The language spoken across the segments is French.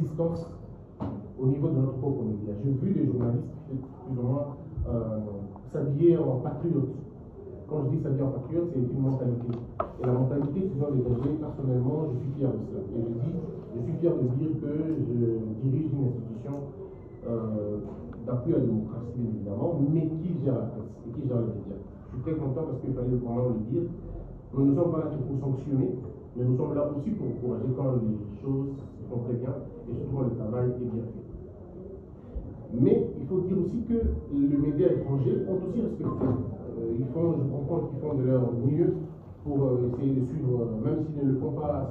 résistance au niveau de notre propre média. J'ai vu des journalistes plus ou moins s'habiller en patriote. Quand je dis s'habiller en patriote, c'est une mentalité. Et la mentalité qu'ils ont dégagée, personnellement, je suis fier de cela. Et je suis fier de dire que je dirige une institution d'appui à la démocratie, bien évidemment, mais qui gère la presse et qui gère les médias. Je suis très content parce qu'il fallait vraiment le dire. Nous ne sommes pas là pour sanctionner, mais nous sommes là aussi pour encourager quand les choses se font très bien et surtout quand le travail est bien fait. Mais il faut dire aussi que les médias étrangers ont aussi respecté. Je comprends qu'ils font de leur mieux pour essayer de suivre, même s'ils ne le font pas à 100%,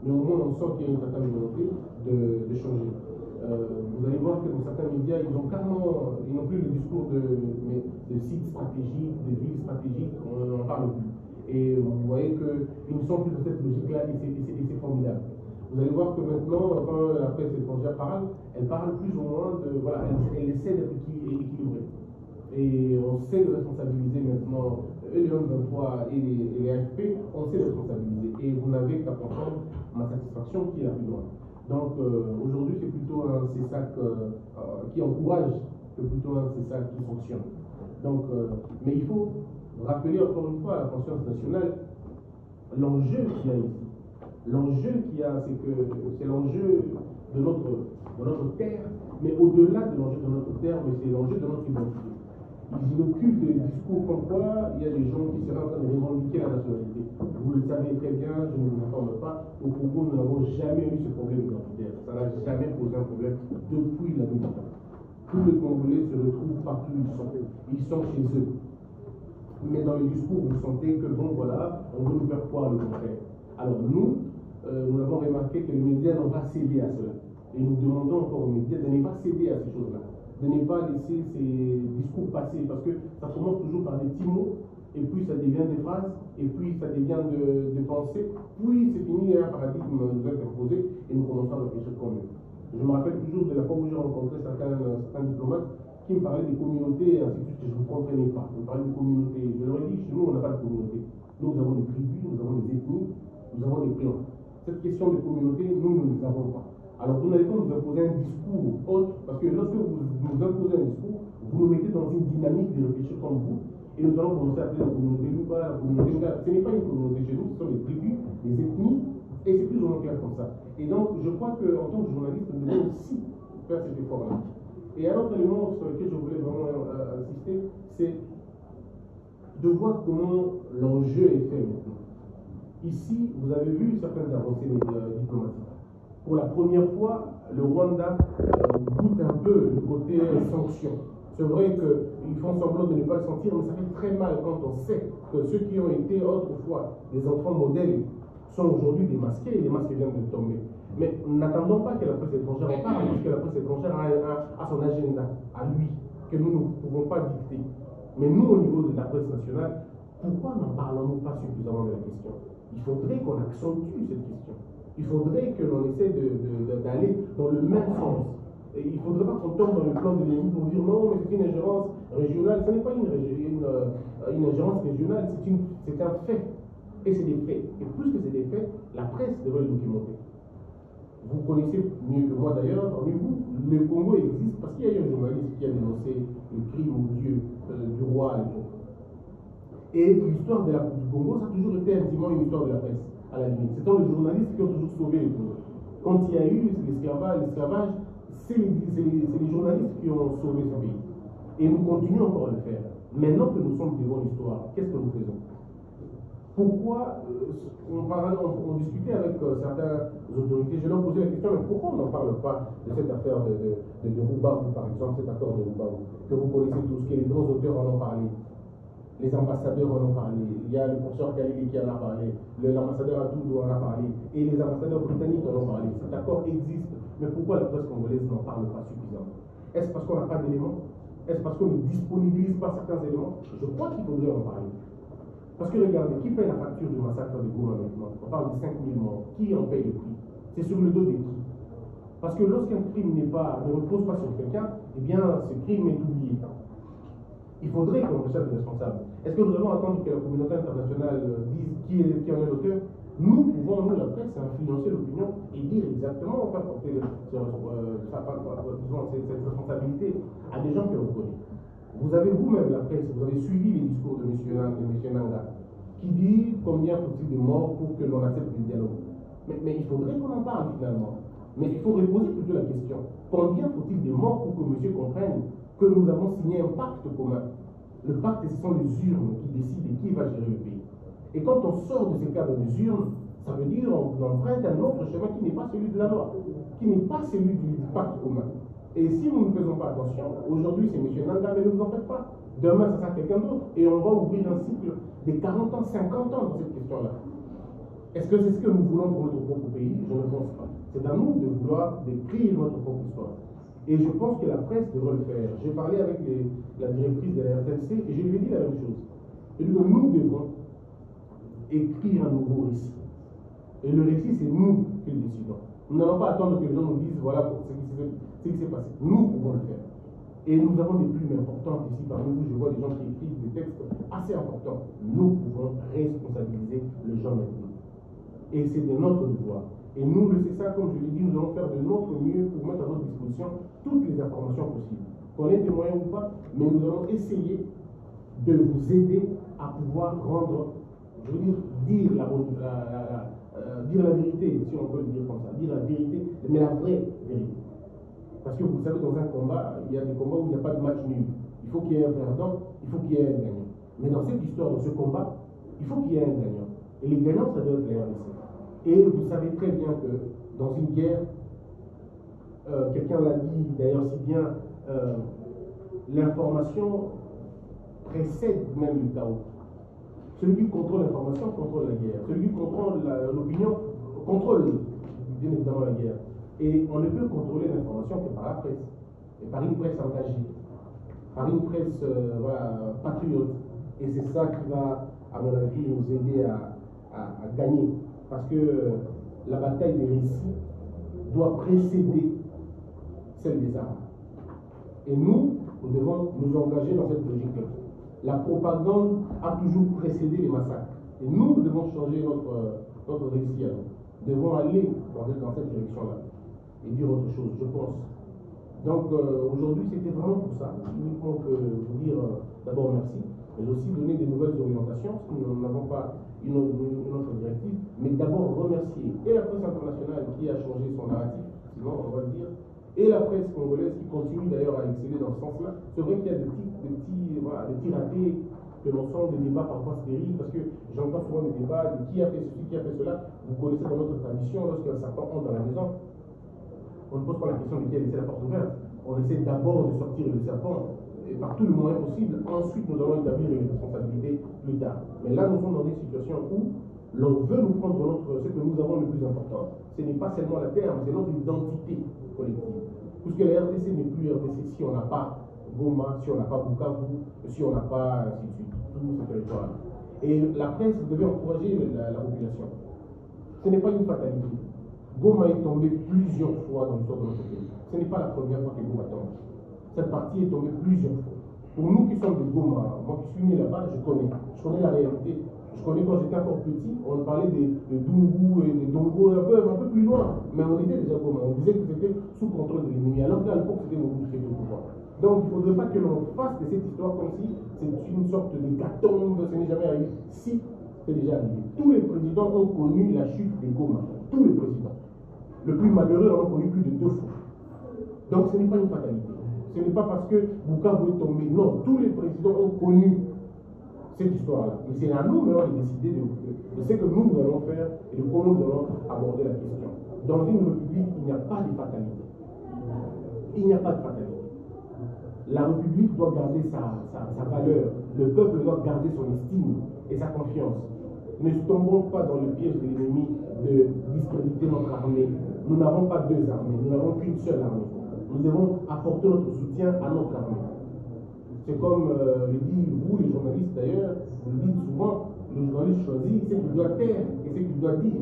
mais au moins on sent qu'il y a une certaine volonté de changer. Vous allez voir que dans certains médias, ils n'ont plus le discours de sites stratégiques, de villes stratégiques, on n'en parle plus. Et vous voyez qu'ils ne sont plus dans cette logique-là et c'est formidable. Vous allez voir que maintenant, quand la presse étrangère parle, elle parle plus ou moins de. Voilà, elle essaie d'être équilibrée. Et on sait de responsabiliser maintenant les M23 et les AFP, on sait de responsabiliser. Et vous n'avez qu'à comprendre ma satisfaction qui est la plus grande. Donc aujourd'hui, c'est plutôt un CESAC qui encourage que plutôt un CESAC qui fonctionne. Donc, mais il faut rappeler encore une fois à la conscience nationale l'enjeu qu'il y a ici. L'enjeu qu'il y a, c'est l'enjeu de notre terre, mais au-delà de l'enjeu de notre terre, mais c'est l'enjeu de notre identité. Ils inoculent des discours comme quoi il y a des gens qui seraient en train de revendiquer la nationalité. Vous le savez très bien, je ne vous informe pas, au Congo, nous n'avons jamais eu ce problème identitaire. Ça n'a jamais posé un problème depuis la nuit. Tous les Congolais se retrouvent partout où ils sont. Ils sont chez eux. Mais dans les discours, vous sentez que bon, voilà, on veut nous faire croire le contraire. Alors nous avons remarqué que les médias n'ont pas cédé à cela. Et nous demandons encore aux médias de ne pas céder à ces choses-là. De ne pas laisser ces discours passer. Parce que ça commence toujours par des petits mots, et puis ça devient des phrases, et puis ça devient de pensées. Puis c'est fini, un paradigme nous est imposé, et nous commençons à réfléchir comme eux. Je me rappelle toujours de la fois où j'ai rencontré certains diplomates qui me parlaient des communautés, et ainsi de suite, que je ne comprenais pas. Ils me parlaient des communautés. Je leur ai dit, chez nous, on n'a pas de communauté. Nous avons des tribus, nous avons des ethnies, nous avons des clans. Cette question de communauté, nous ne les avons pas. Alors vous n'allez pas nous imposer un discours autre, parce que lorsque vous nous imposez un discours, vous nous mettez dans une dynamique de réfléchir comme vous, et nous allons commencer à appeler la communauté Luba, la communauté Nga. Ce n'est pas une communauté chez nous, ce sont des tribus, des ethnies, et c'est plus ou moins clair comme ça. Et donc je crois qu'en tant que journaliste, nous devons aussi faire cet effort-là. Et un autre élément sur lequel je voulais vraiment insister, c'est de voir comment l'enjeu est fait maintenant. Ici, vous avez vu certaines avancées diplomatiques. Pour la première fois, le Rwanda goûte un peu le côté sanction. C'est vrai qu'ils font semblant de ne pas le sentir, mais ça fait très mal quand on sait que ceux qui ont été autrefois des enfants modèles sont aujourd'hui démasqués et les masques viennent de tomber. Mais n'attendons pas que la presse étrangère en parle, puisque la presse étrangère a son agenda, à lui, que nous ne pouvons pas dicter. Mais nous, au niveau de la presse nationale, pourquoi n'en parlons-nous pas suffisamment de la question? Il faudrait qu'on accentue cette question. Il faudrait que l'on essaie d'aller dans le même sens. Et il ne faudrait pas qu'on tombe dans le plan de l'ennemi pour dire non, mais c'est une ingérence régionale. Ce n'est pas une ingérence régionale, c'est un fait. Et c'est des faits. Et plus que c'est des faits, la presse devrait le documenter. Vous connaissez mieux que moi d'ailleurs, parmi vous, le Congo existe parce qu'il y a eu un journaliste qui a dénoncé le crime odieux du roi à l'époque. Et l'histoire du Congo, ça a toujours été intimement une histoire de la presse, à la limite. Ce sont les journalistes qui ont toujours sauvé le Congo. Quand il y a eu l'esclavage, c'est les journalistes qui ont sauvé ce pays. Et nous continuons encore à le faire. Maintenant que nous sommes devant l'histoire, qu'est-ce que nous faisons? Pourquoi on discutait avec certaines autorités, je leur posais la question, mais pourquoi on n'en parle pas de cette affaire de Rubavu, par exemple, cet accord de Rubavu, que vous connaissez tous, que les grands auteurs en ont parlé, les ambassadeurs en ont parlé, il y a le professeur Kalili qui en a parlé, l'ambassadeur Adoudou en a parlé, et les ambassadeurs britanniques en ont parlé. Cet accord existe, mais pourquoi la presse congolaise n'en parle pas suffisamment? Est-ce parce qu'on n'a pas d'éléments? Est-ce parce qu'on ne disponibilise pas certains éléments? Je crois qu'il faudrait en parler. Parce que regardez, qui paye la facture du massacre de Goma maintenant? On parle de 5000 morts. Qui en paye le prix? C'est sur le dos de qui? Parce que lorsqu'un crime ne repose pas sur quelqu'un, eh bien ce crime est oublié. Il faudrait qu'on recherche des responsables. Est-ce que nous allons attendre que la communauté internationale dise qui en est l'auteur? Nous pouvons, nous, la presse, influencer l'opinion et dire exactement, faire porter cette responsabilité à des gens que l'on connaît. Vous avez vous-même, la presse, vous avez suivi les discours de M. Nanga, qui dit combien faut-il de morts pour que l'on accepte le dialogue. Mais il faudrait qu'on en parle finalement. Mais il faudrait poser plutôt la question, combien faut-il de morts pour que monsieur comprenne que nous avons signé un pacte commun. Le pacte, ce sont les urnes qui décident qui va gérer le pays. Et quand on sort de ces cadres des urnes, ça veut dire qu'on emprunte un autre chemin qui n'est pas celui de la loi, qui n'est pas celui du pacte commun. Et si nous ne faisons pas attention, aujourd'hui c'est M. Nanga, mais ne vous en faites pas. Demain, ça sera quelqu'un d'autre. Et on va ouvrir un cycle de 40 ans, 50 ans dans cette question-là. Est-ce que c'est ce que nous voulons pour notre propre pays? Je ne pense pas. C'est à nous de vouloir d'écrire notre propre histoire. Et je pense que la presse devrait le faire. J'ai parlé avec la directrice de la RTNC et je lui ai dit la même chose. Je lui ai dit que nous devons écrire un nouveau récit. Et le récit, c'est nous qui le décidons. Nous n'allons pas attendre que les gens nous disent voilà ce qui s'est passé. Nous pouvons le faire. Et nous avons des plumes importantes ici parmi nous. Je vois des gens qui écrivent des textes assez importants. Nous pouvons responsabiliser les gens maintenant. Et c'est de notre devoir. Et nous, le CESA, comme je l'ai dit, nous allons faire de notre mieux pour mettre à votre disposition toutes les informations possibles. Qu'on ait des moyens ou pas, mais nous allons essayer de vous aider à pouvoir rendre, je veux dire la vérité, si on peut le dire comme ça, dire la vérité, mais la vraie vérité. Parce que vous savez, dans un combat, il y a des combats où il n'y a pas de match nul. Il faut qu'il y ait un perdant, il faut qu'il y ait un gagnant. Mais dans cette histoire, dans ce combat, il faut qu'il y ait un gagnant. Et les gagnants, ça doit être les RDC. Et vous savez très bien que dans une guerre, quelqu'un l'a dit d'ailleurs si bien, l'information précède même le chaos. Celui qui contrôle l'information contrôle la guerre. Celui qui contrôle l'opinion contrôle bien évidemment la guerre. Et on ne peut contrôler l'information que par la presse. Et par une presse engagée. Par une presse patriote. Et c'est ça qui va, à mon avis, nous aider à gagner. Parce que la bataille des récits doit précéder celle des armes. Et nous devons nous engager dans cette logique-là. La propagande a toujours précédé les massacres. Et nous devons changer notre récit. Nous devons aller dans cette direction-là et dire autre chose, je pense. Donc aujourd'hui, c'était vraiment pour ça. Uniquement que vous dire d'abord merci, mais aussi donner des nouvelles orientations, parce que nous n'avons pas une autre directive, mais d'abord remercier et la presse internationale qui a changé son narratif, sinon on va le dire, et la presse congolaise qui continue d'ailleurs à exceller dans ce sens-là. C'est vrai qu'il y a des petits ratés, que l'on sent des débats parfois stériles, parce que j'entends souvent des débats de qui a fait ceci, qui a fait cela. Vous connaissez dans notre tradition, lorsqu'un serpent entre dans la maison, on ne pose pas la question de qui a laissé la porte ouverte. On essaie d'abord de sortir le serpent et par tout le moyen possible. Ensuite, nous allons établir les responsabilités plus tard. Mais là, nous sommes dans des situations où l'on veut nous prendre ce que nous avons le plus important. Ce n'est pas seulement la terre, mais c'est notre identité collective. Puisque la RDC n'est plus RDC si on n'a pas Goma, si on n'a pas Bukavu, si on n'a pas ainsi de suite, tout ce territoire. Et la presse devait encourager la population. Ce n'est pas une fatalité. Goma est tombé plusieurs fois dans l'histoire de notre pays. Ce n'est pas la première fois que Goma tombe. Cette partie est tombée plusieurs fois. Pour nous qui sommes de Goma, moi qui suis né là-bas, je connais la réalité. Je connais quand j'étais encore petit, on parlait de Dungu et de Dongo un peu plus loin. Mais on était déjà Goma. On disait que c'était sous contrôle de l'ennemi. Alors qu'à l'époque, c'était Mobutu qui était au pouvoir. Donc il ne faudrait pas que l'on fasse de cette histoire comme si c'est une sorte de d'hécatombe, ce n'est jamais arrivé. Si, c'est déjà arrivé. Tous les présidents ont connu la chute des Goma. Tous les présidents. Le plus malheureux en a connu plus de 2 fois. Donc ce n'est pas une fatalité. Ce n'est pas parce que Bukavu est tombé. Non, tous les présidents ont connu cette histoire-là. Et c'est à nous maintenant de décider de ce que nous allons faire et de comment nous allons aborder la question. Dans une république, il n'y a pas de fatalité. Il n'y a pas de fatalité. La République doit garder sa valeur. Le peuple doit garder son estime et sa confiance. Ne tombons pas dans le piège de l'ennemi de discréditer notre armée. Nous n'avons pas 2 armées, nous n'avons qu'une seule armée. Nous devons apporter notre soutien à notre armée. C'est comme le dit vous, les journalistes d'ailleurs, vous le dites souvent, le journaliste choisit ce qu'il doit taire et ce qu'il doit dire.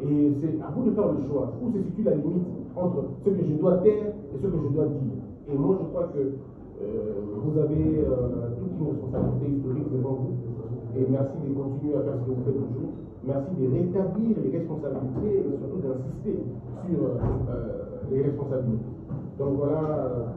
Et c'est à vous de faire le choix. Où se situe la limite entre ce que je dois taire et ce que je dois dire. Et moi, je crois que vous avez toute une responsabilité historique devant vous. Et merci de continuer à faire ce que vous faites toujours. Merci de rétablir les responsabilités et surtout d'insister sur les responsabilités. Donc voilà.